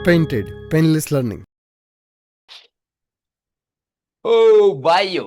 Painted, painless learning. ઓ ભાઈઓ,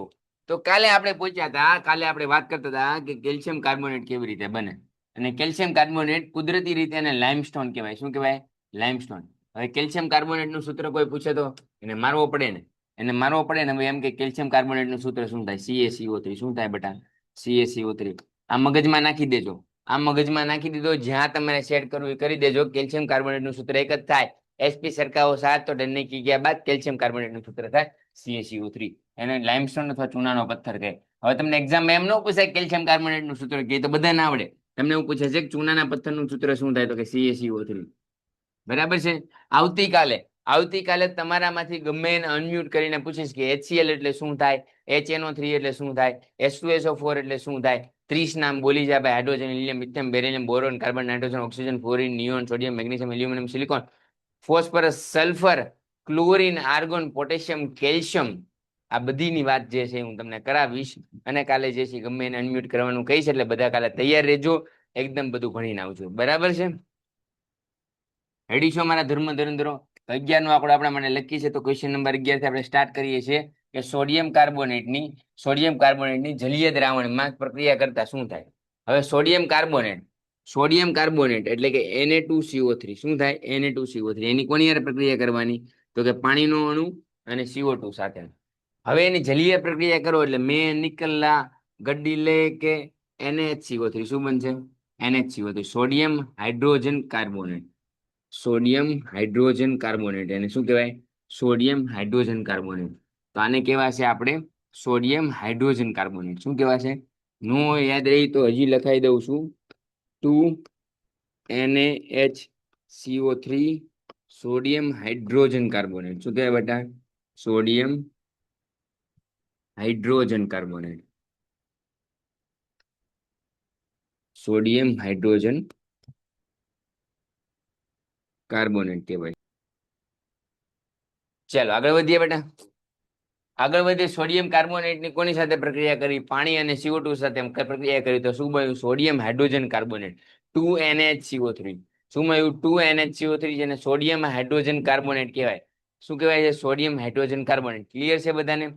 તો કાલે આપણે પૂછ્યા હતા, કાલે આપણે વાત કરતા હતા કે કેલ્શિયમ કાર્બોનેટ કેવી રીતે બને. અને કેલ્શિયમ કાર્બોનેટ કુદરતી રીતે એને લાઇમસ્ટોન કહેવાય. શું કહેવાય? લાઇમસ્ટોન. હવે કેલ્શિયમ કાર્બોનેટ નું સૂત્ર કોઈ પૂછે તો એને મારવો પડે ને. એને મારવો પડે ને. હવે એમ કે કેલ્શિયમ કાર્બોનેટ નું સૂત્ર શું થાય? CaCO3. શું થાય બેટા? CaCO3. આ મગજમાં નાખી દેજો. આ મગજમાં નાખી દીધો. જ્યાં તમારે સેટ કરવું એ કરી દેજો. કેલ્શિયમ કાર્બોનેટ નું સૂત્ર એક જ થાય. Sp સરખાવો 7 તો ડનની કી ગયા બાદ કેલ્શિયમ કાર્બોનેટ નું સૂત્ર થાય CaCO3. એને લાઇમસ્ટોન અથવા ચૂનાનો પથ્થર કહે. હવે તમને એક્ઝામમાં એમ ન પૂછાય કેલ્શિયમ કાર્બોનેટ નું સૂત્ર કે તો બધાને આવડે. તમને એવું પૂછે છે કે ચૂનાના પથ્થરનું સૂત્ર શું થાય? તો કે CaCO3. બરાબર છે. આવતીકાલે તમારામાંથી ગમે એને અનમ્યુટ કરીને પૂછીશ કે HCl એટલે શું થાય, HNO3 એટલે શું થાય, H2SO4 એટલે શું થાય. 30 નામ બોલી જાય ભાઈ. Hydrogen, helium, methane, beryllium, boron, carbon, nitrogen, oxygen, fluorine, neon, sodium, magnesium, aluminium, silicon, phosphorus, sulphur, chlorine, argon, potassium, calcium. આ બધીની વાત જે છે હું તમને કરાવીશ. અને કાલે જે છે ગમે એને અનમ્યુટ કરવાનું કહીશ. એટલે બધા કાલે તૈયાર રહેજો. એકદમ બધું ભણીને આવજો. બરાબર છે? રેડી છો મારા ધર્મ ધરેન્દ્રો? 11 નો આંકડો આપણા માટે લખી છે. તો ક્વેશ્ચન નંબર 11 થી આપણે સ્ટાર્ટ કરીએ છીએ કે સોડિયમ કાર્બોનેટની જલીય દ્રાવણમાં પ્રક્રિયા કરતા શું થાય. હવે સોડિયમ કાર્બોનેટ એટલે કે Na2CO3 શું થાય? Na2CO3. એની કોની હારે પ્રક્રિયા કરવાની? તો કે પાણીનો અણુ અને CO2 સાથે. હવે એની જલીય પ્રક્રિયા કરો એટલે મેં નિકલના ગड्डी લે કે NaHCO3 શું બનશે? NaHCO3. Sodium hydrogen carbonate. એને શું કહેવાય? Sodium hydrogen carbonate. તો આને કહેવાશે આપણે સોડિયમ હાઇડ્રોજન કાર્બોનેટ. શું કહેવાશે? નો યાદ રહી તો હજી લખાઈ દઉં છું. 2NaHCO3 sodium hydrogen carbonate. શું કહેવાય બેટા? Sodium hydrogen carbonate. Sodium hydrogen carbonate કહેવાય. ચાલો આગળ વધીએ બેટા. આગળ વધીએ. સોડિયમ કાર્બોનેટની કોની સાથે પ્રક્રિયા કરી? પાણી અને CO2 સાથે પ્રક્રિયા કરી તો શું બન્યું? Sodium hydrogen carbonate 2NaHCO3. શું મળ્યું? 2NaHCO3 જેને સોડિયમ હાઇડ્રોજન કાર્બોનેટ કહેવાય. શું કહેવાય છે? Sodium hydrogen carbonate. ક્લિયર છે બધાને?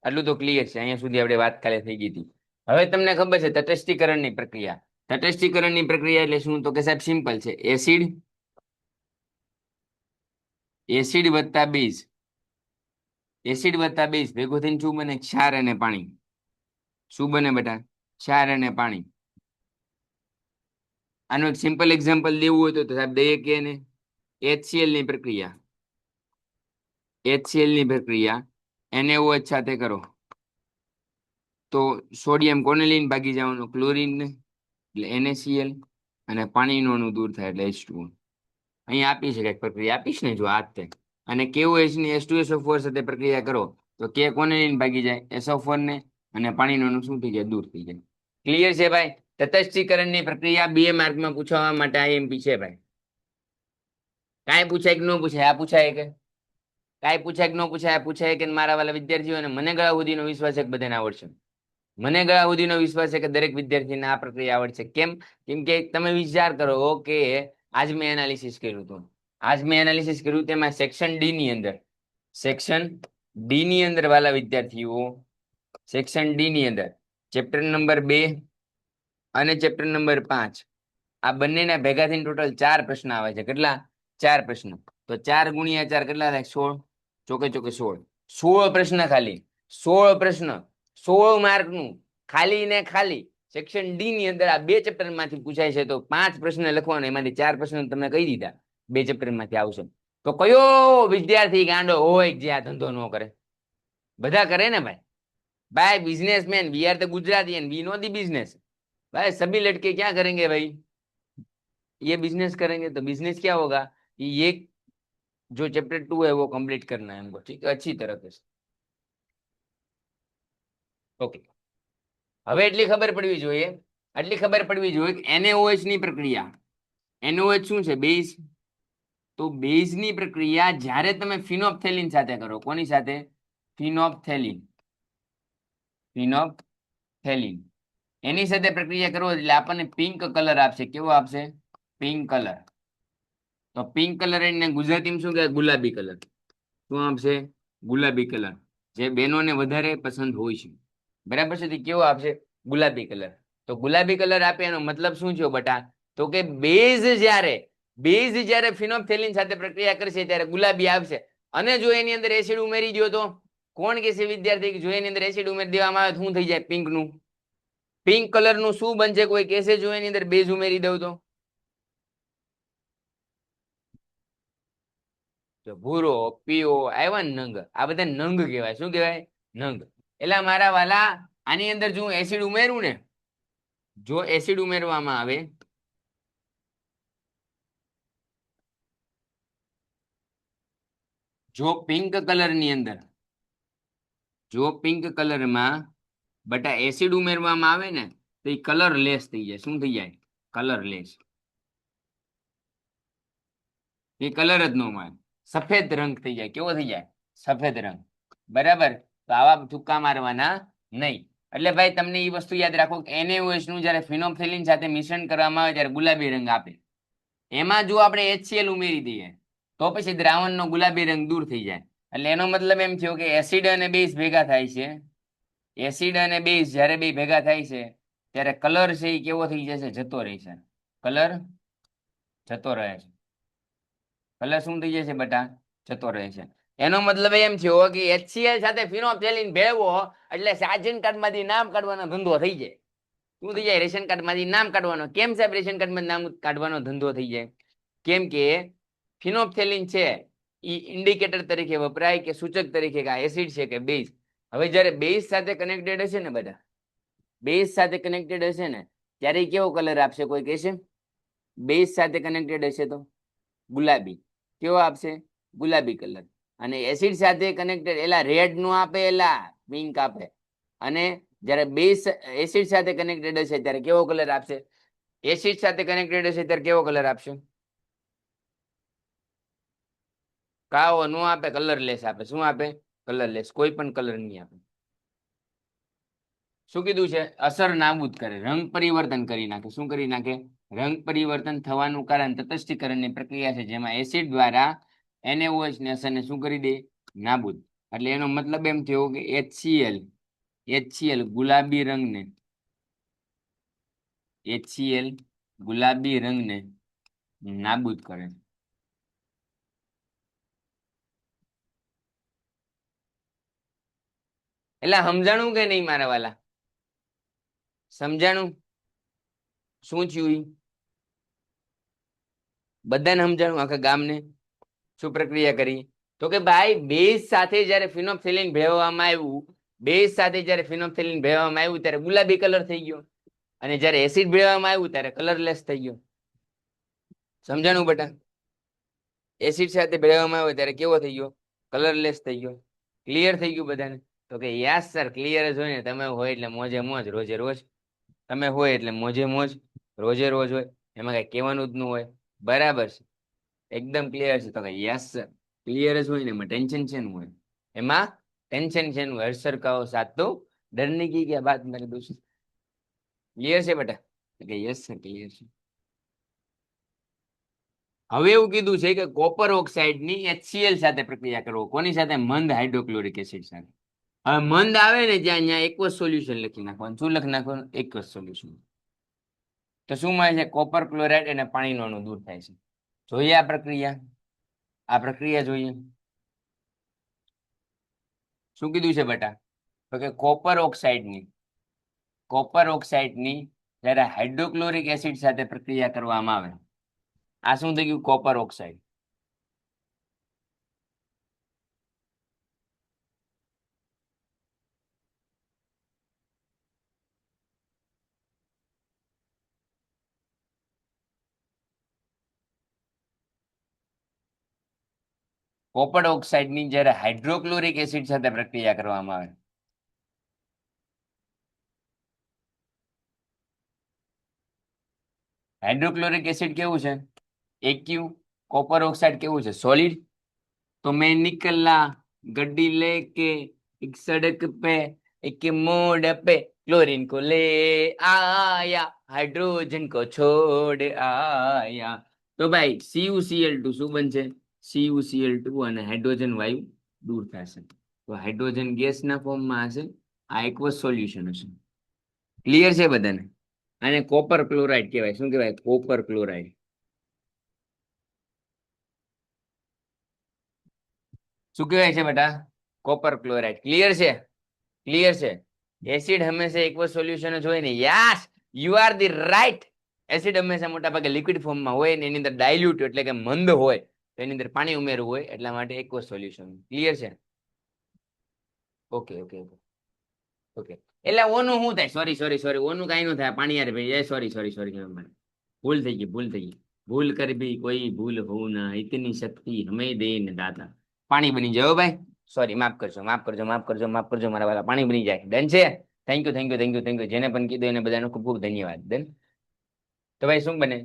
આટલું તો ક્લિયર છે. અહીંયા સુધી આપણે વાત કાલે થઈ ગઈ હતી. હવે તમને ખબર છે તટસ્થીકરણની પ્રક્રિયા. તટસ્થીકરણની પ્રક્રિયા એટલે શું? તો કે સાહેબ સિમ્પલ છે. એસિડ વત્તા બેઝ. એસિડ વત્તા બેઝ ભેગું થઈને શું બને? ક્ષાર અને પાણી. શું બને બેટા? ક્ષાર અને પાણી. આનું એક સિમ્પલ એક્ઝામ્પલ દેવું હોય તો સાહેબ દઈએ કે એને HCl ની પ્રક્રિયા NaOH સાથે કરો તો સોડિયમ કોને લઈને ભાગી જવાનું? ક્લોરીન ને. એટલે NaCl અને પાણીનો અણુ દૂર થાય એટલે H2O. અહીંયા આપી છે કઈક પ્રક્રિયા આપીશ ને જો આ તે. અને KOH ની H2SO4 સાથે પ્રક્રિયા કરો તો કે કોને લઈને ભાગી જાય? SO4 ને. અને પાણીનો અણુ શું થઈ જાય? દૂર થઈ જાય. ક્લિયર છે ભાઈ? તટસ્થીકરણની પ્રક્રિયા 2 માર્કમાં પૂછવા માટે IMP છે ભાઈ. કાંઈ પૂછાય કે ન પૂછાય? આ પૂછાય કે કાંઈ પૂછાય કે ન પૂછાય? આ પૂછાય કે મારા વાલા વિદ્યાર્થીઓને મને ગળા સુધીનો વિશ્વાસ છે કે બધાને આવડશે. મને ગળા સુધીનો વિશ્વાસ છે કે દરેક વિદ્યાર્થીને આ પ્રક્રિયા આવડશે. કેમ? કેમ કે તમે વિચાર કરો કે આજ મેં એનાલિસિસ કર્યું હતું. તેમાં સેક્શન ડી ની અંદર વાલા વિદ્યાર્થીઓ, સેક્શન ડી ની અંદર ચેપ્ટર નંબર 2 અને ચેપ્ટર નંબર 5 આ બંનેના ભેગા થઈને ટોટલ 4 પ્રશ્ન આવે છે. કેટલા? 4 પ્રશ્ન. તો 4 ગુણ્યા 4 કેટલા થાય? 16. ચોકે 16 પ્રશ્ન. ખાલી 16 પ્રશ્ન 16 માર્કનું ખાલી ને ખાલી સેક્શન ડી ની અંદર આ 2 ચેપ્ટર માંથી પૂછાય છે. તો 5 પ્રશ્ન લખવાના, એમાંથી 4 પ્રશ્ન તમને કહી દીધા 2 ચેપ્ટર માંથી આવશે. તો કયો વિદ્યાર્થી ગાંડો હોય જે આ ધંધો ન કરે? બધા કરે ને ભાઈ. भाई businessman, we are the Gujarati and we know the business. भाई सभी लड़के क्या करेंगे भाई? ये बिजनेस करेंगे तो बिजनेस क्या होगा? ये जो चैप्टर 2 है वो कंप्लीट करना है हमको. ठीक है, अच्छी तरह से. ओके. હવે એટલી ખબર પડવી જોઈએ કે NaOH ની પ્રક્રિયા. NaOH શું છે? બેઝ. તો બેઝ ની પ્રક્રિયા જ્યારે તમે ફિનોપ્થેલિન સાથે કરો. કોની સાથે? ફિનોપ્થેલિન. એની સાથે પ્રક્રિયા કરો એટલે આપણને પિંક કલર આપશે. કેવો આપશે? Pink colour. તો પિંક કલર એને ગુજરાતીમાં શું કહેવાય? ગુલાબી કલર. શું આપશે? ગુલાબી કલર. જે બહેનોને વધારે પસંદ હોય છે. બરાબર છે? કેવો આપશે? ગુલાબી કલર. તો ગુલાબી કલર આપે એનો મતલબ શું થયો બટા? તો કે બેઝ જ્યારે ફિનોલ્ફથેલિન સાથે પ્રક્રિયા કરશે ત્યારે ગુલાબી આવશે. અને જો એની અંદર એસિડ ઉમેરી દો તો કોણ કહેશે વિદ્યાર્થી કે જો એની અંદર એસિડ ઉમેરી દેવામાં આવે શું થઈ જાય? પિંકનું પિંક કલરનું શું બનશે? કોઈ કહેશે જો એની અંદર બેઝ ઉમેરી દઉં તો ભૂરો પીળો આવ્યા ને નંગ, આ બધા નંગ કહેવાય. શું કહેવાય? નંગ. એટલે મારા વાલા આની અંદર જો એસિડ ઉમેરું ને, જો એસિડ ઉમેરવામાં આવે જો પિંક કલરની અંદર જો પિંક કલરમાં બટા એસિડ ઉમેરવામાં આવે ને તો એ કલરલેસ થઈ જાય. શું થઈ જાય? કલરલેસ. એ કલર જ ન મળે, સફેદ રંગ થઈ જાય. કેવો થઈ જાય? સફેદ રંગ. બરાબર. તો આવા તુક્કા મારવાના નહીં. એટલે ભાઈ તમને એ વસ્તુ યાદ રાખો કે NaOH નું જ્યારે ફિનોલ્ફથેલિન સાથે મિશ્રણ કરવામાં આવે ત્યારે ગુલાબી રંગ આપે. એમાં જો આપણે HCl ઉમેરી દઈએ તો પછી દ્રાવણનો ગુલાબી રંગ દૂર થઈ જાય. એટલે એનો મતલબ એમ થયો કે એસિડ અને બેઝ ભેગા થાય છે. એસિડ અને બેઝ જ્યારે બે ભેગા થાય છે ત્યારે કલર છે એ કેવો થઈ જશે? જતો રહેશે. કલર જતો રહે છે. કલર શું થઈ જશે બટા? જતો રહે છે. એનો મતલબ એમ થયો કે HCl સાથે ફિનોલ્ફથેલિન ભેળવો એટલે રાશન કાર્ડમાંથી નામ કાઢવાનો ધંધો થઈ જાય. શું થઈ જાય? રેશન કાર્ડમાંથી નામ કાઢવાનો. કેમ સાહેબ રેશન કાર્ડમાં નામ કાઢવાનો ધંધો થઈ જાય? કેમ કે ફિનોલ્ફથેલિન છે એ ઇન્ડિકેટર તરીકે વપરાય કે સૂચક તરીકે કે આ એસિડ છે કે બેઝ. હવે જ્યારે બેઝ સાથે કનેક્ટેડ હશે ને બધા, બેઝ સાથે કનેક્ટેડ હશે ને ત્યારે કેવો કલર આપશે? કોઈ કહેશે? બેઝ સાથે કનેક્ટેડ હશે તો ગુલાબી. કેવો આપશે? ગુલાબી કલર. અને એસિડ સાથે કનેક્ટેડ એલા રેડ નો આપે, એલા પિંક આપે. અને જ્યારે બેઝ એસિડ સાથે કનેક્ટેડ હશે ત્યારે કેવો કલર આપશે? એસિડ સાથે કનેક્ટેડ હશે ત્યારે કેવો કલર આપશે? કાવો નો આપે, કલરલેસ આપે. શું આપે? કલરલેસ. કોઈ પણ કલર નહીં આપે. શું કીધું છે? અસર નાબૂદ કરે, રંગ પરિવર્તન કરી નાખે. શું કરી નાખે? રંગ પરિવર્તન થવાનું કારણ તટસ્થીકરણની પ્રક્રિયા છે જેમાં એસિડ દ્વારા NaOH ની અસરને શું કરી દે? નાબૂદ. એટલે એનો મતલબ એમ થયો કે HCl ગુલાબી રંગને HCl ગુલાબી રંગને નાબૂદ કરે. એટલે સમજાણું કે નહીં મારા વાલા? સમજાણું? શું થયું? બધાને સમજાણું? આખા ગામને? શું પ્રક્રિયા કરી? તો કે ભાઈ બેઝ સાથે જ્યારે ફિનોલ્ફથેલિન ભેળવવામાં આવ્યું, બેઝ સાથે જ્યારે ફિનોલ્ફથેલિન ભેળવવામાં આવ્યું ત્યારે ગુલાબી કલર થઈ ગયો. અને જ્યારે એસિડ ભેળવવામાં આવ્યું ત્યારે કલરલેસ થઈ ગયો. સમજાણું બેટા? એસિડ સાથે ભેળવવામાં આવ્યો ત્યારે કેવો થઈ ગયો? કલરલેસ થઈ ગયો. ક્લિયર થઈ ગયું બધાને? તો કે યસ સર, ક્લિયર જ હોય ને. તમે હોય એટલે મોજે મોજ, રોજે રોજ. તમે હોય એટલે મોજે મોજ, રોજે રોજ હોય. એમાં કઈ કહેવાનું જ ન હોય. બરાબર છે? એકદમ ક્લિયર છે? તો કે યસ સર, ક્લિયર જ હોય ને. એમાં ટેન્શન છે નું હોય? એમાં ટેન્શન છે નું? હર્ષર કહો સાથ તો ડરને કી क्या बात मेरे दोस्त. ક્લિયર છે બેટા? કે યસ સર, ક્લિયર છે. હવે એવું કીધું છે કે કોપર ઓક્સાઇડ ની HCl સાથે પ્રક્રિયા કરવો. કોની સાથે? મંદ હાઇડ્રોક્લોરિક એસિડ સાથે. હવે મંદ આવે ને ત્યાં એકવસ સોલ્યુશન લખી નાખવાનું. શું લખી નાખવાનું? એકવસ સોલ્યુશન. તો શું મળે છે? કોપર ક્લોરાઇડ અને પાણીનો અણુ દૂર થાય છે. જોઈએ આ પ્રક્રિયા? આ પ્રક્રિયા જોઈએ. શું કીધું છે બેટા? તો કે કોપર ઓક્સાઇડની જ્યારે હાઇડ્રોક્લોરિક એસિડ સાથે પ્રક્રિયા કરવામાં આવે, આ શું થઈ ગયું? Copper oxide. કોપર ઓક્સાઇડની જ્યારે હાઇડ્રોક્લોરિક એસિડ સાથે પ્રક્રિયા કરવામાં આવે, હાઇડ્રોક્લોરિક એસિડ કેવું છે? એક્યુ. કોપર ઓક્સાઇડ કેવું છે? સોલિડ. तो मैं निकला गड्डी लेके एक सड़क पे एक मोड़ पे क्लोरीन को ले आया हाइड्रोजन को छोड़ आया તો ભાઈ CuCl2 શું બનશે? CuCl2 અને હાઇડ્રોજન વાયુ દૂર થશે, તો હાઇડ્રોજન ગેસના ફોર્મમાં હશે, આ એકવસ સોલ્યુશન હશે. ક્લિયર છે બધાને? અને કોપર ક્લોરાઇડ કહેવાય. શું કહેવાય? Copper chloride. શું કહેવાય છે બેટા? Copper chloride. ક્લિયર છે? ક્લિયર છે? એસિડ હંમેશા એકવસ સોલ્યુશન જ હોય ને? Yes, you are the right. Acid હંમેશા મોટા ભાગે લિક્વિડ ફોર્મમાં હોય ને એની અંદર ડાયલ્યુટ એટલે કે મંદ હોય, તો એની અંદર પાણી ઉમેરવું હોય, એટલા માટે એકવસ સોલ્યુશન. ક્લિયર છે? Okay okay okay okay. એટલે ઓનું શું થાય? સોરી સોરી સોરી, ઓનું કાંઈ ન થાય, પાણી યાર ભાઈ. સોરી સોરી સોરી, ભૂલ થઈ ગઈ, ભૂલ થઈ ગઈ. ભૂલ કરી ભી કોઈ ભૂલ હો ના, ઇતની શક્તિ હમે દે ને દાતા. પાણી બની જાય ભાઈ. સોરી, માફ કરજો માફ કરજો માફ કરજો માફ કરજો મારા વાલા, પાણી બની જાય. ડન છે? Thank you thank you thank you thank you. જેને પણ કીધું એને બધાનો ખૂબ ખૂબ ધન્યવાદ. ડન. તો ભાઈ શું બને?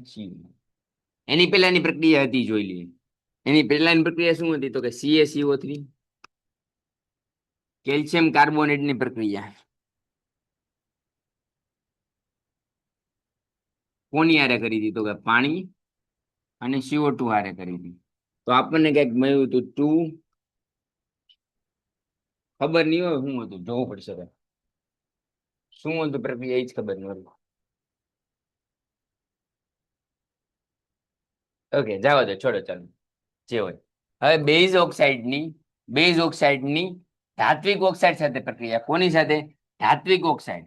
એની પહેલાની પ્રક્રિયા હતી, જોઈ લઈએ. એની પહેલાની પ્રક્રિયા શું હતી? તો કે CaCO3 કેલ્શિયમ કાર્બોનેટની પ્રક્રિયા કોની હારે કરી હતી? તો કે પાણી અને CO2 હારે કરી હતી. તો આપણને કઈક મળ્યું હતું 2, ખબર નહીં હોય શું હતું, જોવું પડશે. શું હતું પ્રક્રિયા એ જ ખબર નહીં. ઓકે, જવા દો, છોડો, ચાલો જે હોય. હવે બેઝ ઓક્સાઇડની ધાત્વિક ઓક્સાઇડ સાથે પ્રક્રિયા. કોની સાથે? ધાત્વિક ઓક્સાઇડ.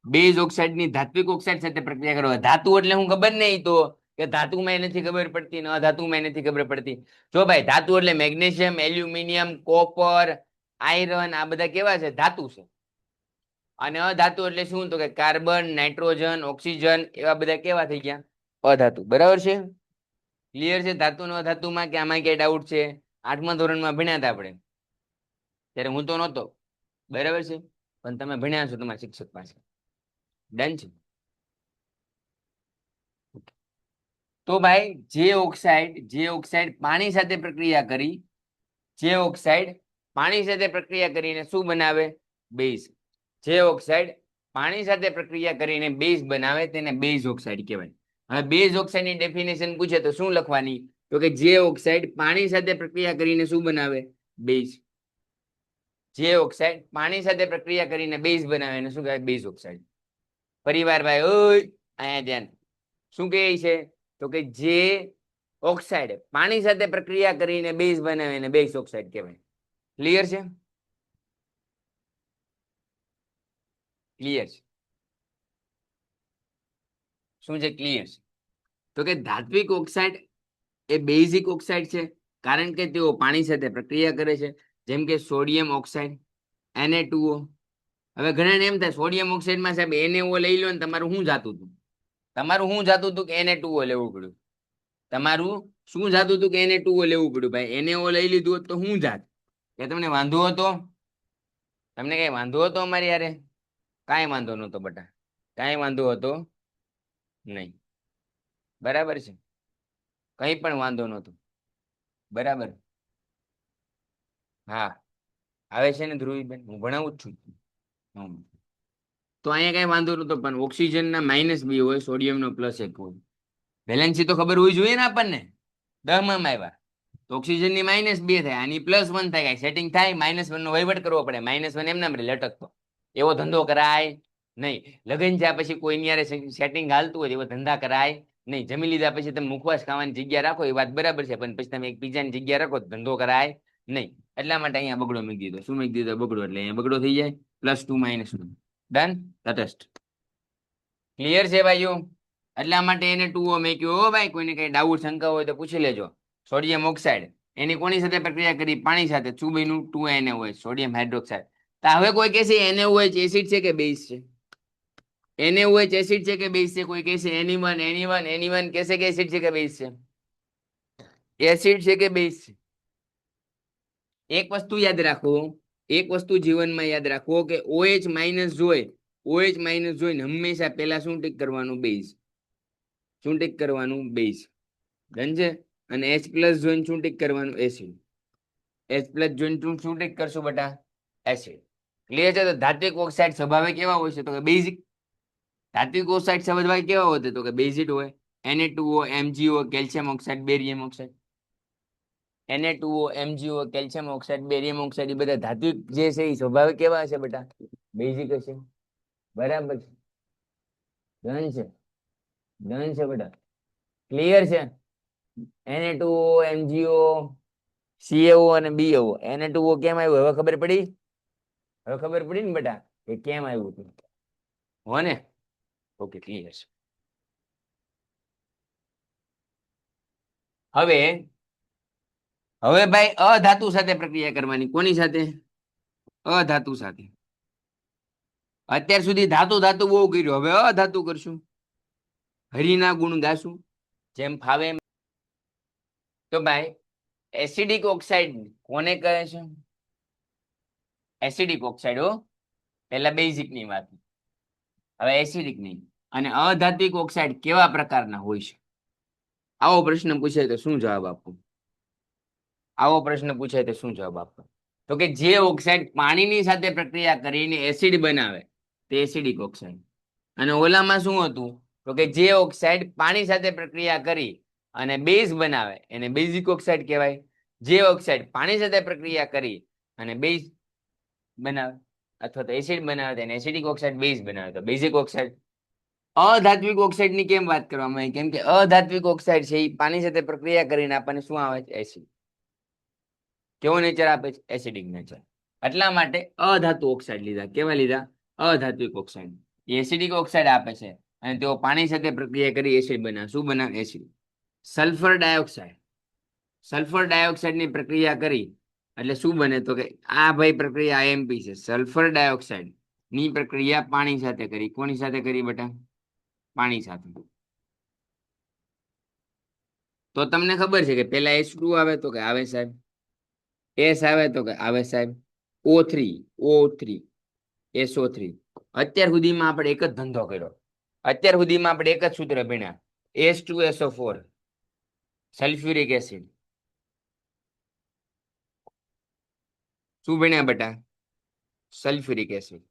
બેઝ ઓક્સાઇડની ધાત્વિક ઓક્સાઇડ સાથે પ્રક્રિયા કરો. ધાતુ એટલે હું ખબર નહીં, તો કે ધાતુમાં નથી ખબર પડતી ને અધાતુમાં નથી ખબર પડતી. જો ભાઈ, ધાતુ એટલે મેગ્નેશિયમ, એલ્યુમિનિયમ, કોપર, આયરન, આ બધા કેવા છે? ધાતુ છે. અને અધાતુ એટલે શું? તો કે કાર્બન, નાઇટ્રોજન, ઓક્સિજન, એવા બધા કેવા થઈ ગયા? અધાતુ. બરાબર છે? ક્લિયર છે? ધાતુ નો અધાતુમાં કે આમાં ક્યાંય ડાઉટ છે? 8મા ધોરણમાં ભણ્યા હતા આપણે, ત્યારે હું તો નહોતો. બરાબર છે? પણ તમે ભણ્યા છો તમારા શિક્ષક પાસે. ડન છે? તો ભાઈ, જે ઓક્સાઇડ પાણી સાથે પ્રક્રિયા કરી, જે ઓક્સાઇડ પાણી સાથે પ્રક્રિયા કરીને શું બનાવે? બેઝ. જે ઓક્સાઇડ પાણી સાથે પ્રક્રિયા કરીને બેઝ બનાવે તેને બેઝ ઓક્સાઇડ કહેવાય. હવે બેઝ ઓક્સાઇડની ડેફિનેશન પૂછે તો શું લખવાની? તો કે જે ઓક્સાઇડ પાણી સાથે પ્રક્રિયા કરીને શું બનાવે? બેઝ. જે ઓક્સાઇડ પાણી સાથે પ્રક્રિયા કરીને બેઝ બનાવે એને શું કહેવાય? Base oxide. પરિવાર ભાઈ, ઓય અહીંયા ધ્યાન. શું કહે છે? તો કે જે ઓક્સાઇડ પાણી સાથે પ્રક્રિયા કરીને બેઝ બનાવે એને બેઝ ઓક્સાઇડ કહેવાય. ક્લિયર છે? ક્લિયર છે? શું છે ક્લિયર છે? તો કે ધાત્વિક ઓક્સાઇડ એ બેઝિક ઓક્સાઇડ છે, કારણ કે તેઓ પાણી સાથે પ્રક્રિયા કરે છે. જેમ કે સોડિયમ ઓક્સાઇડ, Na2O. હવે ઘણાને એમ થાય સોડિયમ ઓક્સાઇડમાં સાહેબ NaO લઈ લો ને, તમારું શું જાતું હતું? તમારું શું જાતું હતું કે Na2O લેવું પડ્યું? તમારું શું જાતું હતું કે Na2O લેવું પડ્યું? ભાઈ, NaO લઈ લીધું હોત તો શું જાત? કે તમને વાંધો હતો? તમને કઈ વાંધો હતો અમારી યારે? કાંઈ વાંધો નતો બટા, કાંઈ વાંધો હતો નહીં. બરાબર છે? કઈ પણ વાંધો નતો. બરાબર? હા, આવે છે ને ધ્રુવીબેન? હું ભણાવું જ છું. તો અહીંયા કઈ વાંધો નતો, પણ ઓક્સિજનના -2 હોય, સોડિયમનો +1 હોય. વેલેન્સી તો ખબર હોવી જોઈએ ને આપણને. 10માં આવ્યા તો ઓક્સિજનની -2 થાય, આની +1 થાય. સેટિંગ થાય, -1 નો વહીવટ કરવો પડે. -1 એમ નામ લટકતો. એવો ધંધો કરાય નહીં. લગ્ન થયા પછી કોઈની યારે સેટિંગ હાલતું હોય એવો ધંધા કરાય નહીં. જમી લીધા પછી તમે મુખવાસ ખાવાની જગ્યા રાખો એ વાત બરાબર છે, પણ પછી તમે એક બીજાની જગ્યા રાખો ધંધો કરાય નહીં. એટલા માટે અહીંયા બગડો મૂકી દીધો. શું મૂકી દીધો? બગડો. એટલે અહીંયા બગડો થઈ જાય. +2 -2. ડન? તટસ્થ. ક્લિયર છે ભાઈઓ? એટલા માટે એને 2O મેક્યો. હો ભાઈ, કોઈને કઈ ડાઉટ શંકા હોય તો પૂછી લેજો. સોડિયમ ઓક્સાઇડ એની કોની સાથે પ્રક્રિયા કરી? પાણી સાથે. શું બન્યું? 2NaOH, sodium hydroxide. તો હવે કોઈ કહેશે NaOH એસિડ છે કે બેઝ છે? NaOH એસિડ છે કે બેઝ છે? કોઈ કહેશે એનીવન કહેશે કે એસિડ છે કે બેઝ છે? એસિડ છે કે બેઝ છે? એક વસ્તુ યાદ રાખો, એક વસ્તુ જીવનમાં યાદ રાખો કે OH- જોઈને હંમેશા પહેલા શું ટીક કરવાનું? બેઝ. શું ટીક કરવાનું? બેઝ. ડન છે? અને H+ જોઈને શું ટીક કરવાનું? એસિડ. H+ જોઈને શું ટીક કરશું બેટા? એસિડ. ક્લિયર છે? તો ધાત્વિક ઓક્સાઇડ સ્વભાવે કેવા હોય છે? તો કે બેઝિક. ધાત્વિક ઓક્સાઇડ સ્વભાવે કેવા હોય? તો કે બેઝિક હોય. Na2O MgO calcium oxide barium oxide. Na2O MgO calcium oxide barium oxide એ બધા ધાત્વિક જે છે એ સ્વાભાવિક કેવા હશે બેટા? બેઝિક હશે. બરાબર છે. ડન છે. ડન છે બેટા. ક્લિયર છે. Na2O MgO CaO અને BaO. Na2O કેમ આવ્યું હવે ખબર પડી? હવે ખબર પડી ને બેટા કે કેમ આવ્યું હતું? હો ને? ઓકે ક્લિયર છે. હવે ભાઈ અધાતુ સાથે પ્રક્રિયા કરવાની. કોની સાથે? અધાતુ સાથે. અત્યાર સુધી ધાતુ ધાતુ બહુ કર્યું, હવે અધાતુ કરશું. હરિના ગુણ ગાશું જેમ ફાવે એમ. તો ભાઈ એસિડિક ઓક્સાઇડ કોને કહે છે? એસિડિક ઓક્સાઇડ હો, પેલા બેઝિક ની વાત, હવે એસિડિક નહીં. અને અધાત્વિક ઓક્સાઇડ કેવા પ્રકારના હોય છે? આવો પ્રશ્ન પૂછાય તો શું જવાબ આપવો? આવો પ્રશ્ન પૂછાય તો શું જવાબ આપવો? તો કે જે ઓક્સાઇડ પાણીની સાથે પ્રક્રિયા કરીને એસિડ બનાવે તે એસિડિક ઓક્સાઇડ. અને ઓલામાં શું હતું? તો કે જે ઓક્સાઇડ પાણી સાથે પ્રક્રિયા કરી અને બેઝ બનાવે એને બેઝિક ઓક્સાઇડ કહેવાય. જે ઓક્સાઇડ પાણી સાથે પ્રક્રિયા કરી અને બેઝ બનાવે અથવા તો એસિડ બનાવે તેને એસિડિક ઓક્સાઇડ, બેઝ બનાવે તો બેઝિક ઓક્સાઇડ. અધાત્વિક ઓક્સાઇડ ની કેમ વાત કરવામાં આવી? કેમ કે અધાત્વિક ઓક્સાઇડ છે એ પાણી સાથે પ્રક્રિયા કરીને આપણને શું આવે છે? એસિડ. કેવો નેચર આપે છે? Acidic nature. એટલા માટે અધાતુ ઓક્સાઇડ લીધા. કેવા લીધા? અધાત્વિક ઓક્સાઇડ. એસિડિક ઓક્સાઇડ આપે છે અને તેઓ પાણી સાથે પ્રક્રિયા કરી એસિડ બનાવે. શું બનાવે? Acid. Sulphur dioxide. Sulphur dioxide ની પ્રક્રિયા કરી એટલે શું બને? તો કે આ ભાઈ પ્રક્રિયા IMP છે. સલ્ફર ડાયોક્સાઇડ ની પ્રક્રિયા પાણી સાથે કરી. કોની સાથે કરી બેટા? પાણી સાથે. તો તમને ખબર છે કે પેલા H2 આવે તો કે આવે સાહેબ, S આવે તો કે આવે સાહેબ, O3 SO3. અત્યાર સુધીમાં આપણે એક જ ધંધો કર્યો. અત્યાર સુધીમાં આપણે એક જ સૂત્ર ભણ્યા, H2SO4 સલ્ફ્યુરિક એસિડ. શું ભણ્યા બેટા? Sulphuric acid.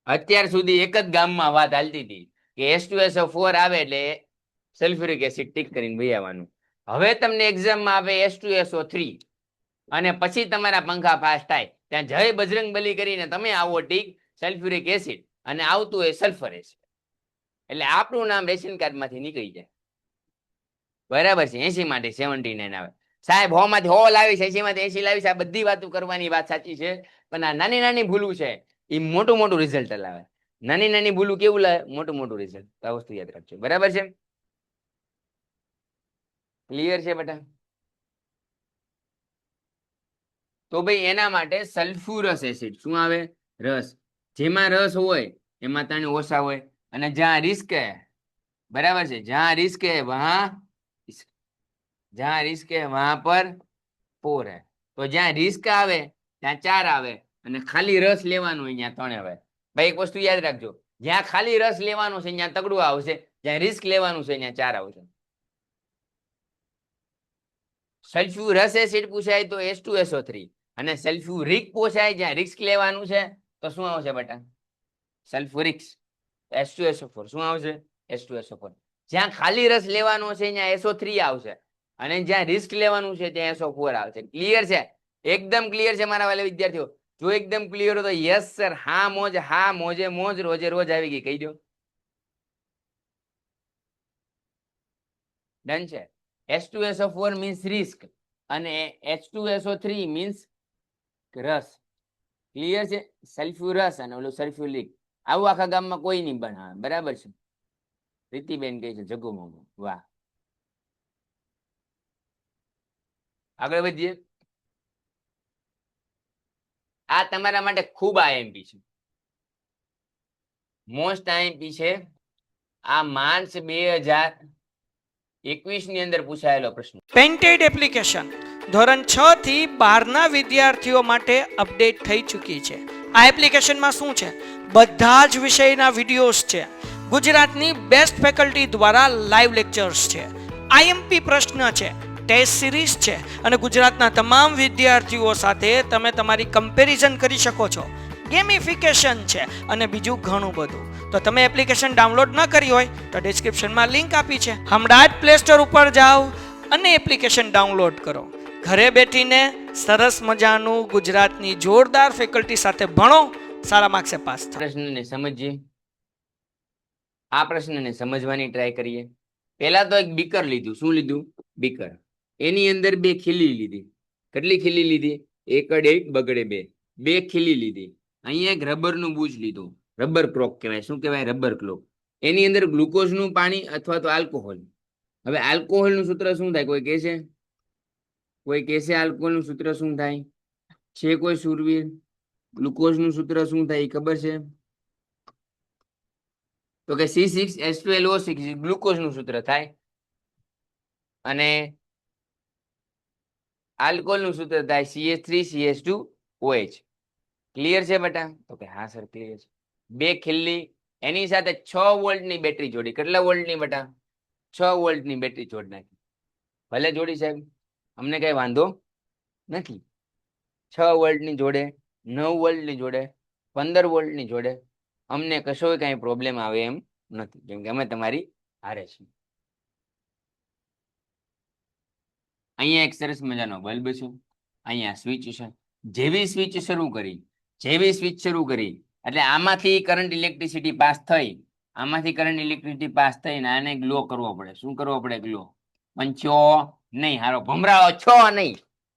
અત્યાર સુધી એક જ ગામમાં વાત હાલતી હતી કે H2SO4 આવે એટલે સલ્ફ્યુરિક એસિડ ટીક કરીને ભાઈ આવવાનું. હવે તમને એક્ઝામમાં આવે H2SO3 અને પછી તમારા પંખા ફાસ્ટ થાય ત્યાં જય બજરંગબલી કરીને તમે આવો ટીક સલ્ફ્યુરિક એસિડ અને આવતું હોય સલ્ફર એસિડ. એટલે આપણું નામ રેશન કાર્ડ માંથી નીકળી જાય. બરાબર છે? 80 માટે 79 આવે સાહેબ, 100 માંથી 100 લાવીશ, 80 માંથી 80 લાવીશ. આ બધી વાતો કરવાની વાત સાચી છે, પણ આ નાની નાની ભૂલું છે એ મોટું મોટું રિઝલ્ટ લાવે. નાની નાની ભૂલું કેવું લાવે? મોટું મોટું રિઝલ્ટ. આ વસ્તુ યાદ રાખજો. બરાબર છે? ક્લિયર છે બેટા? તો ભાઈ એના માટે સલ્ફ્યુરસ એસિડ શું આવે? રસ. જેમાં રસ હોય એમાં તણ ઓછા હોય અને જ્યાં રિસ્ક હે, બરાબર છે, જ્યાં રિસ્ક હે વહાં પર ફોર હે. તો જ્યાં રિસ્ક આવે ત્યાં 4 આવે અને ખાલી રસ લેવાનું હોય ત્યાં 3 આવે. ભાઈ એક વસ્તુ યાદ રાખજો, જ્યાં ખાલી રસ લેવાનું છે ત્યાં તગડું આવશે, જ્યાં રિસ્ક લેવાનું છે ત્યાં 4 આવશે. સલ્ફ્યુરસ એસિડ પૂછાય તો H2SO3 અને સલ્ફ્યુરિક પૂછાય જ્યાં રિસ્ક લેવાનું છે તો શું આવશે બેટા? સલ્ફ્યુરિક્સ. H2SO4 શું આવશે? H2SO4. જ્યાં ખાલી રસ લેવાનો છે ત્યાં SO3 આવશે અને જ્યાં રિસ્ક લેવાનું છે ત્યાં SO4 આવશે. ક્લિયર છે? એકદમ ક્લિયર છે મારા વાલા વિદ્યાર્થીઓ? જો એકદમ ક્લિયર હોય તો યસ સર, હા મોજ, હા મોજે મોજ, રોજે રોજ આવી ગઈ કહી દો. ડન છે? H2SO4 મીન્સ રિસ્ક અને H2SO3 મીન્સ રસ. ક્લિયર છે? સલ્ફ્યુરસ અને ઓલું સલ્ફ્યુરિક. આવું આખા ગામમાં કોઈ નહીં બનાવે. બરાબર છે? રીતિબેન કહે છે જગુ મોમો. વાહ. આગળ વધીએ. આ તમારા માટે ખૂબ IMP છે, મોસ્ટ IMP છે. આ માર્ચ 2021 ની અંદર પૂછાયેલો પ્રશ્ન. પેન્ટેડ એપ્લિકેશન ધોરણ 6 થી 12 ના વિદ્યાર્થીઓ માટે અપડેટ થઈ ચૂકી છે. આ એપ્લિકેશનમાં શું છે? બધા જ વિષયના વિડીયોઝ છે. ગુજરાતની બેસ્ટ ફેકલ્ટી દ્વારા લાઈવ લેક્ચર્સ છે. IMP પ્રશ્ન છે, ટેસ્ટ સિરીઝ છે અને ગુજરાતના તમામ વિદ્યાર્થીઓ સાથે તમે તમારી કમ્પેરિઝન કરી શકો છો. ગેમિફિકેશન છે અને બીજું ઘણું બધું. તો તમે એપ્લિકેશન ડાઉનલોડ ન કરી હોય તો ડિસ્ક્રિપ્શનમાં લિંક આપી છે. હમણાં જ પ્લે સ્ટોર ઉપર જાઓ અને એપ્લિકેશન ડાઉનલોડ કરો. ઘરે બેઠીને સરસ મજાનું ગુજરાતની જોરદાર ફેકલ્ટી સાથે ભણો, સારા માર્ક્સે પાસ થાઓ. પ્રશ્નને સમજીએ. આ પ્રશ્નને સમજવાની ટ્રાય કરીએ. પહેલા તો એક બીકર લીધું. શું લીધું? બીકર. એની અંદર 2 ખીલી લીધી. કેટલી ખીલી લીધી? એકડ 1 બગડે 2. 2 ખીલી લીધી. અહીંયા એક રબરનું બૂચ લીધું. રબર ક્લોક કહેવાય. શું કહેવાય? Rubber clock. એની અંદર ગ્લુકોઝનું પાણી અથવા તો આલ્કોહોલ. હવે આલ્કોહોલનું સૂત્ર શું થાય? કોઈ કહેશે? કોઈ કહેશે આલ્કોહોલનું સૂત્ર શું થાય? છે કોઈ શૂરવીર? ગ્લુકોઝનું સૂત્ર શું થાય? ખબર છે? તો કે C6H12O6 ગ્લુકોઝનું સૂત્ર થાય અને આલ્કોહોલનું સૂત્ર થાય CH3CH2OH. ક્લિયર છે બેટા? તો કે હા સર ક્લિયર છે. 2 ખીલ્લી, એની સાથે 6 વોલ્ટની બેટરી જોડી. કેટલા વોલ્ટની બેટા? 6 વોલ્ટની બેટરી જોડી નાખી. ભલે જોડી સાહેબ, અમને કઈ વાંધો નથી. 6 વોલ્ટની જોડે, 9 વોલ્ટની જોડે, 15 વોલ્ટની જોડે, અમને કશો કઈ પ્રોબ્લેમ આવે એમ નથી, કેમ કે અમે તમારી હારે છીએ. અહીંયા એક સરસ મજાનો બલ્બ છે, અહીંયા સ્વિચ છે. જેવી સ્વિચ શરૂ કરી એટલે આમાંથી કરંટ ઇલેક્ટ્રિસિટી પાસ થઈ, આમાંથી કરંટ ઇલેક્ટ્રિસિટી પાસ થઈને આને ગ્લો કરવો પડે. શું કરવો પડે? ગ્લો. પણ છો નહીં, હારો ભમરાઓ છો નહીં.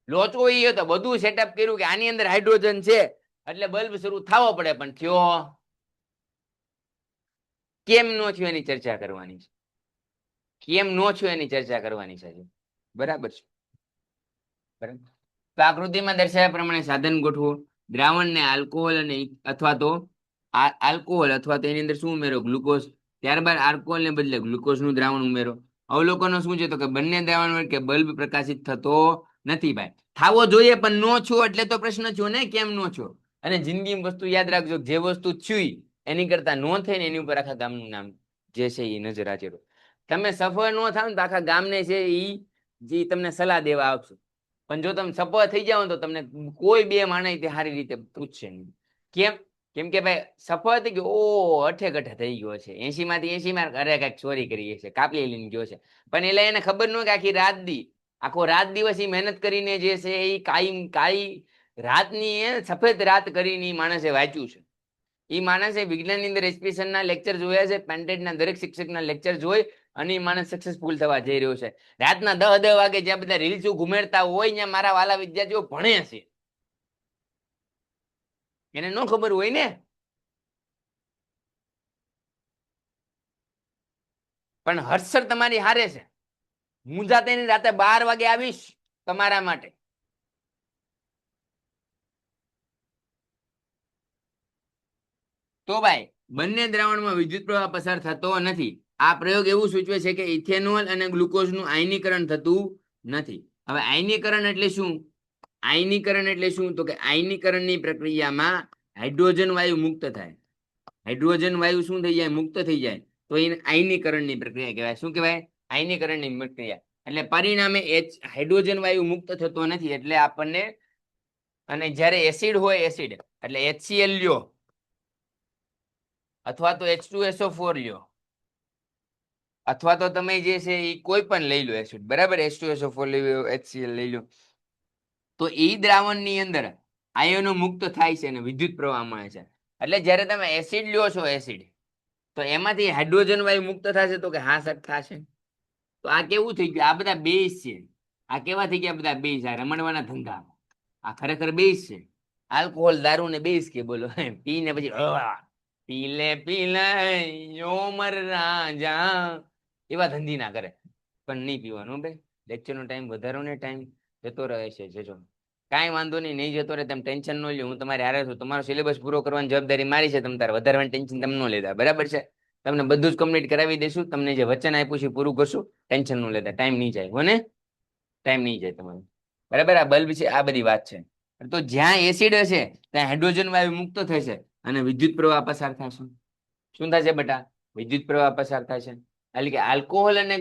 લોચો એ તો બધું સેટઅપ કર્યું કે આની અંદર હાઇડ્રોજન છે એટલે બલ્બ શરૂ થવો પડે, પણ થયો કેમ નો થયો એની ચર્ચા કરવાની છે. કેમ નો થયો એની ચર્ચા કરવાની છે. બરાબર છે? બરાબર. તો આકૃતિમાં દર્શાવ્યા પ્રમાણે સાધન ગોઠવો. દ્રાવણને આલ્કોહોલ અને અથવા તો એની અંદર શું ઉમેરો? ગ્લુકોઝ. ત્યારબાદ આલ્કોહોલને બદલે ગ્લુકોઝનું દ્રાવણ ઉમેરો. અવલોકનો શું છે? તો કે બંને દ્રાવણ વડે કે બલ્બ પ્રકાશિત થતો નથી. ભાઈ થાવો જોઈએ પણ નો છો એટલે તો પ્રશ્ન છો ને, કેમ નો છો? અને જિંદગીમાં વસ્તુ યાદ રાખજો, જે વસ્તુ છુઈ એની કરતા નો થઈ ને એની ઉપર આખા ગામનું નામ જે છે એ નજર આચરો. તમે સફળ નો થાવ ને તો આખા ગામને છે એ તમને સલાહ દેવા આવશે. પણ જો તમે સફળ થઈ જાઓ તો તમને કોઈ 2 માણસ તે સારી રીતે પૂછશે નહીં. કેમ કે ભાઈ સફળ થઈ ગયો, ઓ અઠે ગઠે થઈ ગયો છે, 80 માંથી 80 માર્ક, અરે કઈક ચોરી કરી છે, કાપલી લઈને ગયો છે. પણ એટલે એને ખબર ન કે આખો રાત દિવસ એ મહેનત કરીને જે છે એ કાળી રાતની સફેદ રાત કરીને માણસે વાંચ્યું છે. એ માણસે વિજ્ઞાનની અંદર એસ્પિરેશનના લેક્ચર જોયા છે, પેન્ટેડના દરેક શિક્ષકના લેક્ચર જોઈ અને એ માણસ સક્સેસફુલ થવા જઈ રહ્યો છે. રાતના 10 વાગે જ્યાં બધા રીલ્સ ઘુમેડતા હોય ત્યાં મારા વાલા વિદ્યાર્થીઓ ભણે છે. એને ન ખબર હોય ને. પણ હર્ષર તમારી હારે છે. હું જાતે રાતે 12 વાગે આવીશ તમારા માટે. તો ભાઈ બંને દ્રાવણમાં વિદ્યુત પ્રવાહ પસાર થતો નથી. આ પ્રયોગ એવું સૂચવે છે કે ઇથેનોલ અને ગ્લુકોઝનું આયનીકરણ થતું નથી. હવે આયનીકરણ એટલે શું? આયનીકરણ એટલે શું? તો કે આયનીકરણની પ્રક્રિયામાં હાઇડ્રોજન વાયુ મુક્ત થાય. હાઇડ્રોજન વાયુ શું થઈ જાય? મુક્ત થઈ જાય. તો એને આયનીકરણની પ્રક્રિયા કહેવાય. શું કહેવાય? આયનીકરણની પ્રક્રિયા. એટલે પરિણામે હાઇડ્રોજન વાયુ મુક્ત થતો નથી. એટલે આપણને, અને જ્યારે એસિડ હોય, એસિડ એટલે HCl લ્યો અથવા તો H2SO4 લ્યો અથવા તો તમે જે છે એ કોઈ પણ લઈ લો એસિડ, બરાબર? H2SO4 લઈ લો, HCl લઈ લો, તો એ દ્રાવણની અંદર આયનો મુક્ત થાય છે અને વિદ્યુત પ્રવાહ મળે છે. એટલે જ્યારે તમે એસિડ લ્યો છો, એસિડ, તો એમાંથી હાઇડ્રોજન વાયુ મુક્ત થશે? તો કે હા સર થશે. તો આ કેવું થઈ ગયું? આ બધા બેઝ છે. આ કેવા થઈ ગયા? બધા બેઝ. આ રમણવાના ધંધા. આ ખરેખર બેઝ છે. આલ્કોહોલ, દારૂ ને બેઝ કે બોલો, પીને પછી પીલે પીલે યોમર રાજા એવા ધંધી ના કરે. પણ નહીં પીવાનું ભાઈ. લેક્ચરનો ટાઈમ વધારો ને ટાઈમ જતો રહે છે. જજો કાંઈ વાંધો નહીં જતો રહે. તમે ટેન્શન ન લ્યો. હું તમારે હારે છું. તમારો સિલેબસ પૂરો કરવાની જવાબદારી મારી છે. તમે તારે વધારવાની ટેન્શન તમે ન લેતા, બરાબર છે? તમને બધું જ કમ્પ્લીટ કરાવી દઈશું. તમને જે વચન આપ્યું છે પૂરું કરશું. ટેન્શન ન લેતા. ટાઈમ નહીં જાય, હોને? ટાઈમ નહીં જાય તમારો, બરાબર? આ બલ્બ છે, આ બધી વાત છે. તો જ્યાં એસિડ હશે ત્યાં હાઇડ્રોજન વાયુ મુક્ત થશે અને વિદ્યુત પ્રવાહ પસાર થશે. શું થશે બેટા? વિદ્યુત પ્રવાહ પસાર થશે. એટલે કે આલ્કોહોલ અને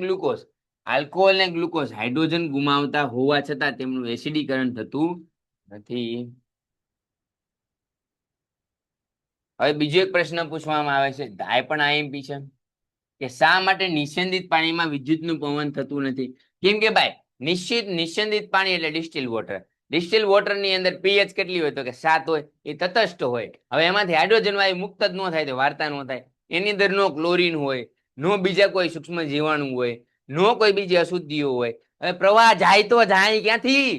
ગ્લુકોઝ હાઇડ્રોજન ગુમાવતા હોવા છતાં તેમનું એસિડીકરણ થતું નથી. હવે બીજો એક પ્રશ્ન પૂછવામાં આવે છે, આ પણ આઈએમપી છે, કે શા માટે નિસ્યંદિત પાણીમાં વિદ્યુતનું પવન થતું નથી? કેમ કે ભાઈ નિસ્યંદિત પાણી એટલે ડિસ્ટિલ વોટર. ડિસ્ટિલ વોટર ની અંદર પીએચ કેટલી હોય? તો કે 7 હોય. એ તટસ્થ હોય. હવે એમાંથી હાઇડ્રોજન વાયુ મુક્ત જ ન થાય તો વાર્તા ન થાય. એની અંદર નો ક્લોરીન હોય, નો બીજા કોઈ સૂક્ષ્મ જીવાણુ હોય, નો કોઈ બીજી અશુદ્ધિઓ હોય. હવે પ્રવાહ જાય તો જાય ક્યાંથી?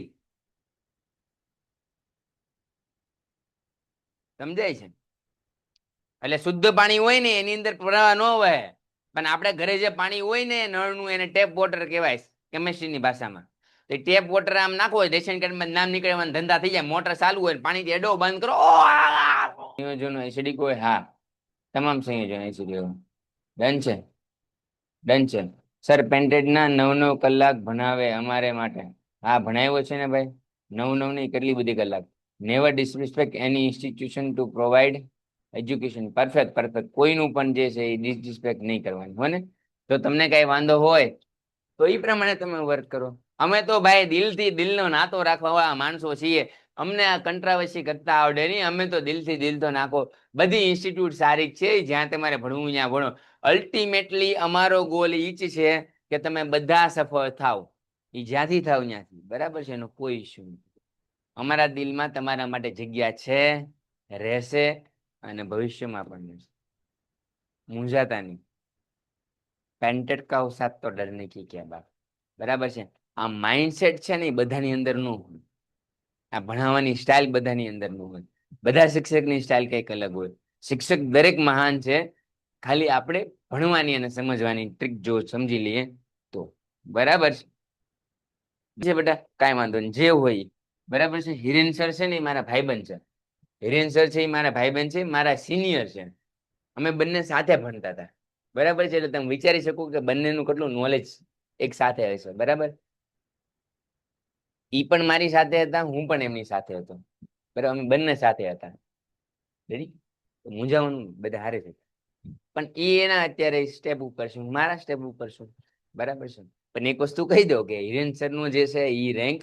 સમજાય છે? એટલે શુદ્ધ પાણી હોય ને એની અંદર પ્રવાહ ન વહે, પણ આપણે ઘરે જે પાણી હોય ને નળનું, એને ટેપ વોટર કહેવાય કેમિસ્ટ્રીની ભાષામાં. ટેપ વોટર આમ નાખો, રેશન કાર્ડમાં નામ નીકળે, ધંધા થઈ જાય. મોટર ચાલુ હોય, પાણી એડો બંધ કરો, સંયોજનો એસિડિક હોય. હા, તમામ સંયોજનો એસિડિક હોય. ડન છે, ડન છે. સર પેન્ટેડના 9 કલાક ભણાવે અમારે માટે. હા, ભણાવ્યો છે ને ભાઈ, 9 ની કેટલી બધી કલાક. નેવર ડિસરિસ્પેક્ટ એની institution two provide education. Perfect, perfect. કોઈનું પણ જે છે એ ડિસરિસ્પેક્ટ નહીં કરવાની હોય ને. જો તમને કઈ વાંધો હોય તો એ પ્રમાણે તમે વર્ક કરો. અમે તો ભાઈ દિલથી દિલનો નાતો રાખવા વાળા માણસો છીએ. અમને આ કંટ્રાવર્સી કરતા આવડે નહીં. અમે તો દિલથી દિલ તો નાખો. બધી ઇન્સ્ટિટ્યૂટ સારી છે, જ્યાં તમારે ભણવું ત્યાં ભણો. અલ્ટિમેટલી અમારો ગોલ ઈ જ છે કે તમે બધા સફળ થાવ. એ જ્યાંથી થાવ ત્યાંથી, બરાબર છે, એનો કોઈ ઇસ્યુ નથી. અમારા દિલમાં તમારા માટે જગ્યા છે, રહેશે અને ભવિષ્યમાં પણ રહેશે. મૂંઝાતા નહીં. પેન્ટેડ કા સાથ તો ડરને કી ક્યાં બાત. બરાબર છે. આ માઇન્ડસેટ છે ને એ બધાની અંદર નો હોય. આ ભણાવવાની સ્ટાઇલ બધાની અંદર નો હોય. બધા શિક્ષકની સ્ટાઇલ કંઈક અલગ હોય. શિક્ષક દરેક મહાન છે, ખાલી આપણે ભણવાની અને સમજવાની ટ્રીક જો સમજી લઈએ તો. બરાબર છે બેટા, કાંઈ વાંધો નહીં, જે હોય. બરાબર છે. હિરેન સર છે ને એ મારા ભાઈબંધ છે. હિરેન સર છે એ મારા ભાઈબંધ છે, મારા સિનિયર છે. અમે બંને સાથે ભણતા હતા. બરાબર છે. એટલે તમે વિચારી શકો કે બંનેનું કેટલું નોલેજ એક સાથે હશે. બરાબર. ઈ પણ મારી સાથે હતા, હું પણ એમની સાથે હતો. બરાબર, અમે બંને સાથે હતા. મૂંઝાવાનું બધા હારે છે, પણ એ એના અત્યારે સ્ટેપ ઉપર છે, હું મારા સ્ટેપ ઉપર છું. બરાબર છે. પણ એક વસ્તુ કહી દો કે હિરેન સર નું જે છે એ રેન્ક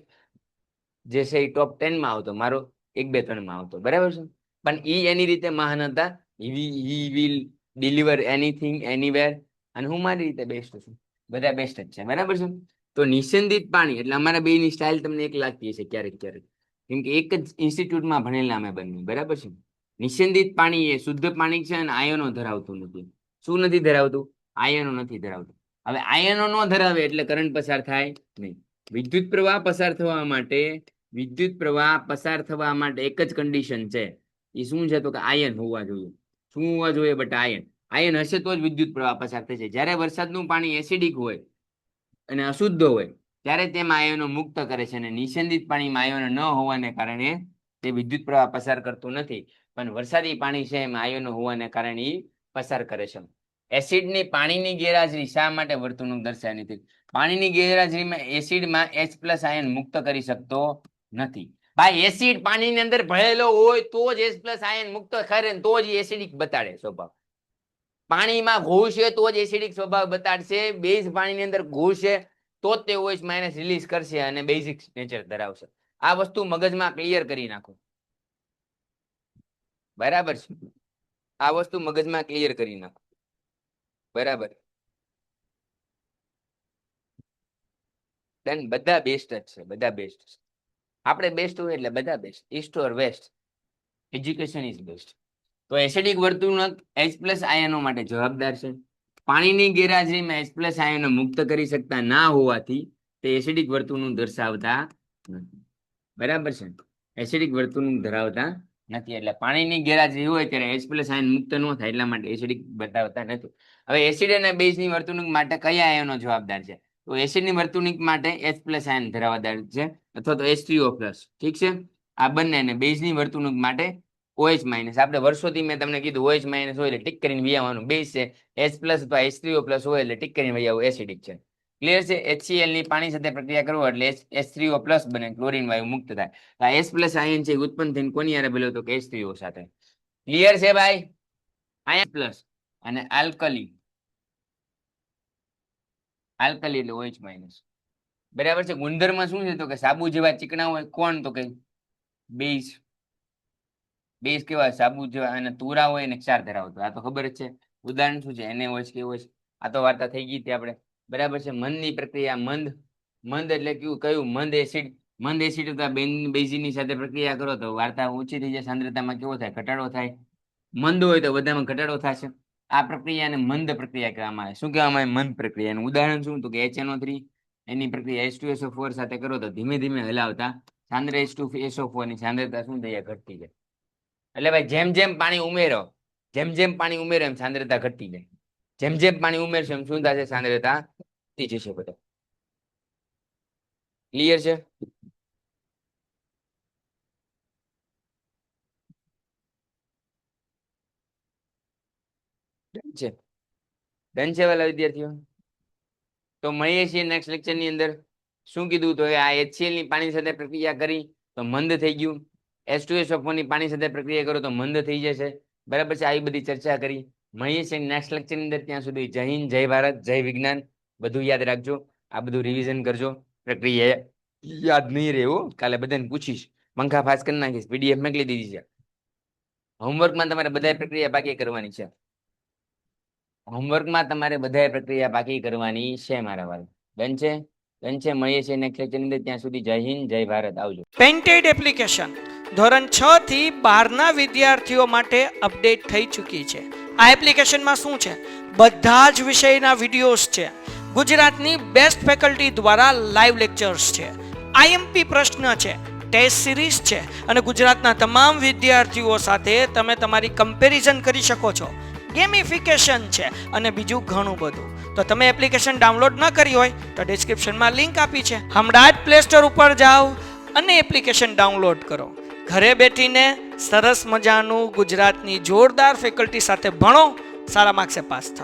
જે છે એ ટોપ 10 માં આવતો, મારો 1, 2, 3 માં આવતો. બરાબર છે. પણ એ એની રીતે મહાન હતા. He will deliver anything anywhere. અને હું મારી રીતે બેસ્ટ છું. બધા બેસ્ટ જ છે. બરાબર છે. તો નિસ્યંદિત પાણી એટલે અમારા બેની સ્ટાઇલ તમને એક લાગતી હશે ક્યારેક ક્યારેક, કેમ કે એક જ ઇન્સ્ટિટ્યૂટમાં ભણેલા અમે બંને. બરાબર છે. નિસ્યંદિત પાણી એ શુદ્ધ પાણી છે અને આયનો ધરાવતું નથી. શું નથી ધરાવતું? આયનો નથી ધરાવતું. હવે આયનો ન ધરાવે એટલે કરંટ પસાર થાય નહીં. વિદ્યુત પ્રવાહ પસાર થવા માટે એક જ કન્ડિશન છે. એ શું છે? તો કે આયન હોવા જોઈએ. શું હોવા જોઈએ? બટ આયન હશે તો જ વિદ્યુત પ્રવાહ પસાર થશે. જ્યારે વરસાદનું પાણી એસિડિક હોય અને અશુદ્ધ હોય ત્યારે તેમાં આયનો મુક્ત કરે છે, અને નિસ્યંદિત પાણીમાં આયનો ન હોવાને કારણે તે વિદ્યુત પ્રવાહ પસાર કરતું નથી. પણ વરસાદી પાણી છે એમાં આયનો હોવાને કારણે પસાર કરે છે. એસિડની પાણીની ગેરહાજરી શા માટે વર્તણૂક દર્શાવે નથી? પાણીની ગેરહાજરીમાં એસિડમાં H+ આયન મુક્ત કરી શકતો નથી. ભાઈ એસિડ પાણીની અંદર ભળેલો હોય તો જ H+ આયન મુક્ત કરે, તો જ એસિડિક બતાડે સ્વભાવ. પાણીમાં ઘૂસશે તો જ એસિડિક સ્વભાવ બતાડશે. બેઝ પાણીની અંદર ઘૂસશે તો જ તે OH- રિલીઝ કરશે અને બેઝિક નેચર ધરાવશે. આ વસ્તુ મગજમાં ક્લિયર કરી નાખો. બરાબર છે. આ વસ્તુ મગજમાં ક્લિયર કરી નાખો. બરાબર. દેન બધા બેસ્ટ જ છે. બધા બેસ્ટ છે. આપણે બેસ્ટ હોય એટલે બધા best. East or west, education is best. તો એસિડિક વર્તણૂક H+ આયનો માટે જવાબદાર છે. પાણીની ગેરહાજરીમાં H+ આયનો મુક્ત કરી શકતા ના હોવાથી તે એસિડિક વર્તણૂક દર્શાવતા નથી. બરાબર છે. એસિડિક વર્તણૂક ધરાવતા નથી. એટલે પાણીની ગેરહાજરી હોય ત્યારે H+ આયન મુક્ત ન થાય, એટલા માટે એસિડિક બતાવતા નથી. હવે એસિડ અને બેઝની વર્તણૂક માટે કયા આયનો જવાબદાર છે? તો એસિડની વર્તણૂક માટે H+ આયન ધરાવદાર છે, અથવા તો H3O+. ઠીક છે. આ બંને. અને બેઝની વર્તણૂક માટે OH-. આપણે વર્ષોથી મેં તમને કીધું OH- હોય એટલે ટીક કરીને વિયાવાનું. બેઝ છે H+ અથવા H3O+ હોય એટલે ટીક કરીને વિયાવું એસિડિક છે. ક્લિયર છે. HCl ની પાણી સાથે પ્રક્રિયા કરો એટલે H3O+ બને, ક્લોરીન વાયુ મુક્ત થાય. આ H+ આયન છે ઉત્પન્ન થઈને કોની હારે ભેળો? તો કે H3O સાથે. ક્લિયર છે ભાઈ? આયન પ્લસ અને આલ્કલી એટલે OH-. બરાબર છે. ગુણધર્મ શું છે? તો કે સાબુ જેવા ચીકણા હોય. કોણ? તો કે બેઝ. બેઝ કેવા સાબુ જેવા અને તુરા હોય ને ક્ષાર ધરાવતો. આ તો ખબર જ છે. ઉદાહરણ શું છે? NaOH KOH. આ તો વાર્તા થઈ ગઈ હતી આપણે. બરાબર છે. મંદની પ્રક્રિયા મંદ એટલે કયું મંદ એસિડ બેઝીની સાથે પ્રક્રિયા કરો તો વાર્તા ઓછી થઈ જાય, સાંદ્રતામાં કેવો થાય? ઘટાડો થાય. મંદ હોય તો બધામાં ઘટાડો થશે. આ પ્રક્રિયાને મંદ પ્રક્રિયા કહેવામાં આવે. શું કહેવામાં આવે? મંદ પ્રક્રિયા. એનું ઉદાહરણ શું? તો કે HNO3 એની પ્રક્રિયા H2SO4 સાથે કરો તો ધીમે ધીમે હલાવતા સાંદ્ર H2SO4 ની સાંદ્રતા શું થઈ જાય? ઘટતી જાય. એટલે ભાઈ જેમ જેમ પાણી ઉમેરો એમ સાંદ્રતા ઘટતી જાય. જેમ પાણી ઉમેરશે એમ શું થશે? સાંદ્રતા ઘટી જશે. બધા ક્લિયર છે? ડન છે વાલા વિદ્યાર્થીઓ? તો મળીએ છીએ નેક્સ્ટ લેક્ચર ની અંદર. શું કીધું? તો આ HCl ની પાણી સાથે પ્રક્રિયા કરી તો મંદ થઈ ગયું. H2SO4 ની પાણી સાથે પ્રક્રિયા કરો તો મંદ થઈ જશે. બરાબર છે. આવી બધી ચર્ચા કરી. મળીએ છીએ નેક્સ્ટ લેક્ચર ની અંદર. ત્યાં સુધી જય હિન્દ, જય ભારત, જય વિજ્ઞાન. બધું યાદ રાખજો. આ બધું રિવિઝન કરજો. પ્રક્રિયા યાદ નહીં રહેવું. કાલે બધાને પૂછીશ. પંખા ફાસ કરી નાખીશ. PDF મોકલી દીધી છે. હોમવર્કમાં તમારે બધાય પ્રક્રિયા બાકી કરવાની છે. હોમવર્કમાં તમારે બધાય પ્રક્રિયા બાકી કરવાની છે મારા વાળા. ડન છે? ડન છે. મળીએ છીએ નેક્સ્ટ લેક્ચર ની અંદર. ત્યાં સુધી જય હિન્દ, જય ભારત. આવજો. પેન્ટેડ એપ્લિકેશન ધોરણ 6 થી 12ના વિદ્યાર્થીઓ માટે અપડેટ થઈ ચૂકી છે. આ એપ્લિકેશનમાં શું છે? બધા જ વિષયના વિડીયોઝ છે. ગુજરાતની બેસ્ટ ફેકલ્ટી દ્વારા લાઈવ લેક્ચર્સ છે. IMP પ્રશ્ન છે. ટેસ્ટ સિરીઝ છે. અને ગુજરાતના તમામ વિદ્યાર્થીઓ સાથે તમે તમારી કમ્પેરિઝન કરી શકો છો. ગેમિફિકેશન છે અને બીજું ઘણું બધું. તો તમે એપ્લિકેશન ડાઉનલોડ ન કરી હોય તો ડિસ્ક્રિપ્શનમાં લિંક આપી છે. હમણાં જ પ્લે સ્ટોર ઉપર જાઓ અને એપ્લિકેશન ડાઉનલોડ કરો. ઘરે બેઠીને સરસ મજાનું ગુજરાતની જોરદાર ફેકલ્ટી સાથે ભણો, સારા માર્ક્સે પાસ થાઓ.